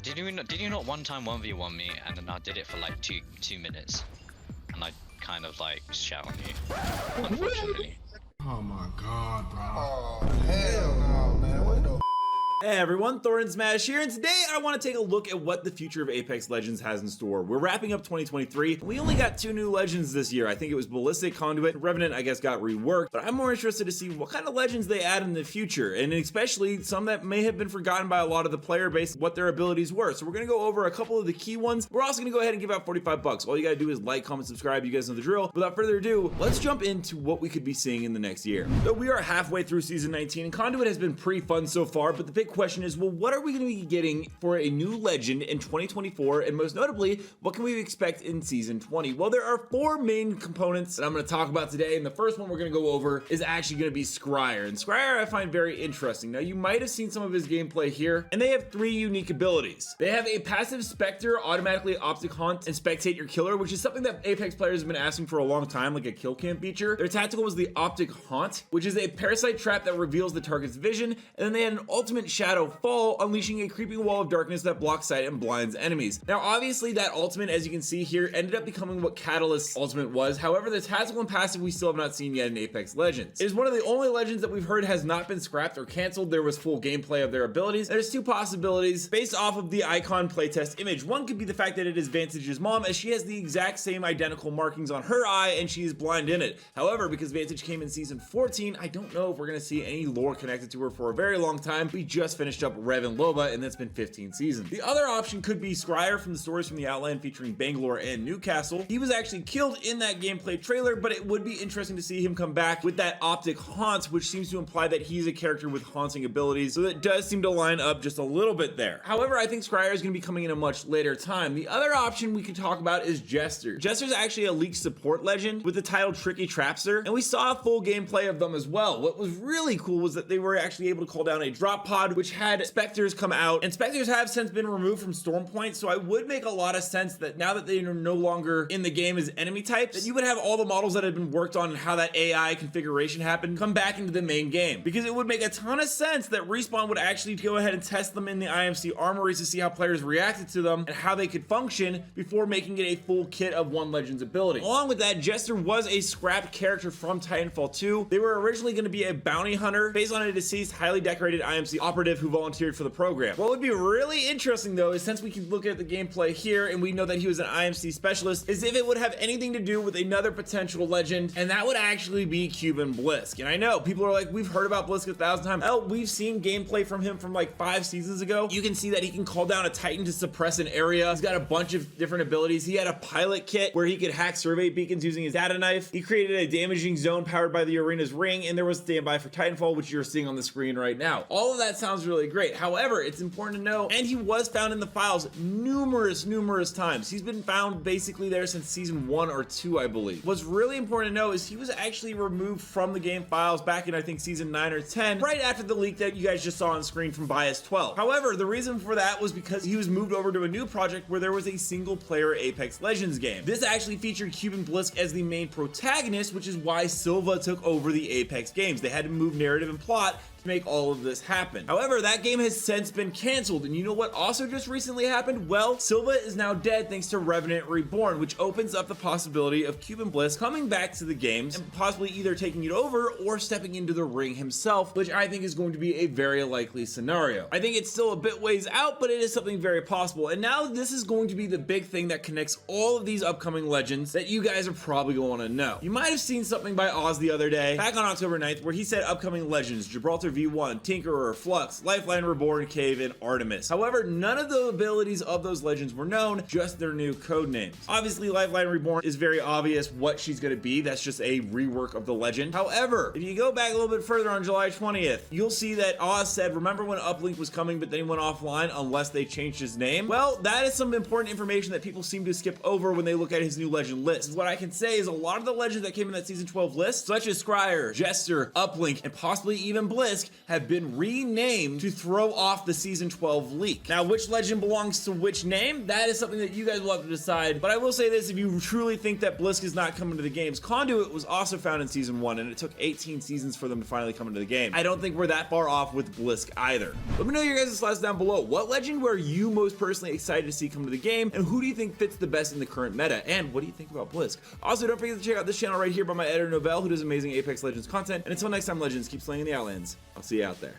Did you not one time 1v1 me and then I did it for like two minutes and I kind of like shout on you, unfortunately. Oh my god, bro. Oh, hell no, man. What the Hey everyone, Thordan Smash here, and today I want to take a look at what the future of Apex Legends has in store. We're wrapping up 2023. We only got 2 new legends this year. I think it was Ballistic, Conduit, Revenant I guess got reworked, but I'm more interested to see what kind of legends they add in the future, and especially some that may have been forgotten by a lot of the player base, what their abilities were. So we're going to go over a couple of the key ones. We're also going to go ahead and give out 45 bucks. All you got to do is like, comment, subscribe. You guys know the drill. Without further ado, let's jump into what we could be seeing in the next year. So we are halfway through season 19, and Conduit has been pretty fun so far, but the big question is, well, what are we going to be getting for a new legend in 2024, and most notably, what can we expect in season 20? Well, there are 4 main components that I'm going to talk about today, and the first one we're going to go over is actually going to be Scryer, and Scryer I find very interesting. Now, you might have seen some of his gameplay here, and they have 3 unique abilities. They have a passive Spectre, automatically Optic Haunt, and Spectate Your Killer, which is something that Apex players have been asking for a long time, like a kill cam feature. Their tactical was the Optic Haunt, which is a parasite trap that reveals the target's vision, and then they had an ultimate Shadow Fall, unleashing a creeping wall of darkness that blocks sight and blinds enemies. Now, obviously, that ultimate, as you can see here, ended up becoming what Catalyst's ultimate was. However, the tactical and passive we still have not seen yet in Apex Legends. It is one of the only legends that we've heard has not been scrapped or canceled. There was full gameplay of their abilities. There's 2 possibilities based off of the icon playtest image. One could be the fact that it is Vantage's mom, as she has the exact same identical markings on her eye and she is blind in it. However, because Vantage came in season 14, I don't know if we're going to see any lore connected to her for a very long time. We just finished up Rev and Loba, and that's been 15 seasons. The other option could be Scryer from the stories from the Outland featuring Bangalore and Newcastle. He was actually killed in that gameplay trailer, but it would be interesting to see him come back with that Optic Haunt, which seems to imply that he's a character with haunting abilities, so that does seem to line up just a little bit there. However, I think Scryer is going to be coming in a much later time. The other option we could talk about is Jester. Jester's actually a leaked support legend with the title Tricky Trapster, and we saw a full gameplay of them as well. What was really cool was that they were actually able to call down a drop pod, which had Spectres come out, and Spectres have since been removed from Storm Point, so it would make a lot of sense that now that they are no longer in the game as enemy types, that you would have all the models that had been worked on and how that AI configuration happened come back into the main game, because it would make a ton of sense that Respawn would actually go ahead and test them in the IMC armories to see how players reacted to them and how they could function before making it a full kit of one legend's ability. Along with that, Jester was a scrapped character from Titanfall 2. They were originally going to be a bounty hunter based on a deceased, highly decorated IMC operative who volunteered for the program. What would be really interesting though is, since we can look at the gameplay here and we know that he was an IMC specialist, is if it would have anything to do with another potential legend, and that would actually be Cuban Blisk. And I know people are like, we've heard about Blisk 1,000 times. Hell, we've seen gameplay from him from like 5 seasons ago. You can see that he can call down a Titan to suppress an area. He's got a bunch of different abilities. He had a pilot kit where he could hack survey beacons using his data knife. He created a damaging zone powered by the arena's ring, and there was standby for Titanfall, which you're seeing on the screen right now. All of that sounds really great. However, it's important to know, and he was found in the files numerous times. He's been found basically there since season 1 or 2, I believe. What's really important to know is he was actually removed from the game files back in, I think, season 9 or 10, right after the leak that you guys just saw on screen from Bias 12. However, the reason for that was because he was moved over to a new project where there was a single player Apex Legends game. This actually featured Cuban Blisk as the main protagonist, which is why Silva took over the Apex games. They had to move narrative and plot to make all of this happen. However, that game has since been canceled, and you know what also just recently happened? Well, Silva is now dead thanks to Revenant Reborn, which opens up the possibility of Cuban Blisk coming back to the games and possibly either taking it over or stepping into the ring himself, which I think is going to be a very likely scenario. I think it's still a bit ways out, but it is something very possible. And now this is going to be the big thing that connects all of these upcoming legends that you guys are probably going to know. You might have seen something by Oz the other day, back on October 9th, where he said upcoming legends: Gibraltar V1, Tinkerer, Flux, Lifeline Reborn, Cave, and Artemis. However, none of the abilities of those legends were known, just their new code names. Obviously, Lifeline Reborn is very obvious what she's going to be. That's just a rework of the legend. However, if you go back a little bit further on July 20th, you'll see that Oz said, remember when Uplink was coming, but then he went offline unless they changed his name? Well, that is some important information that people seem to skip over when they look at his new legend list. What I can say is a lot of the legends that came in that season 12 list, such as Scryer, Jester, Uplink, and possibly even Blisk, Blisk have been renamed to throw off the Season 12 leak. Now, which legend belongs to which name? That is something that you guys will have to decide, but I will say this, if you truly think that Blisk is not coming to the games, Conduit was also found in Season 1, and it took 18 seasons for them to finally come into the game. I don't think we're that far off with Blisk either. Let me know your guys' thoughts down below. What legend were you most personally excited to see come to the game, and who do you think fits the best in the current meta, and what do you think about Blisk? Also, don't forget to check out this channel right here by my editor Novell, who does amazing Apex Legends content, and until next time, Legends, keep slaying the Outlands. I'll see you out there.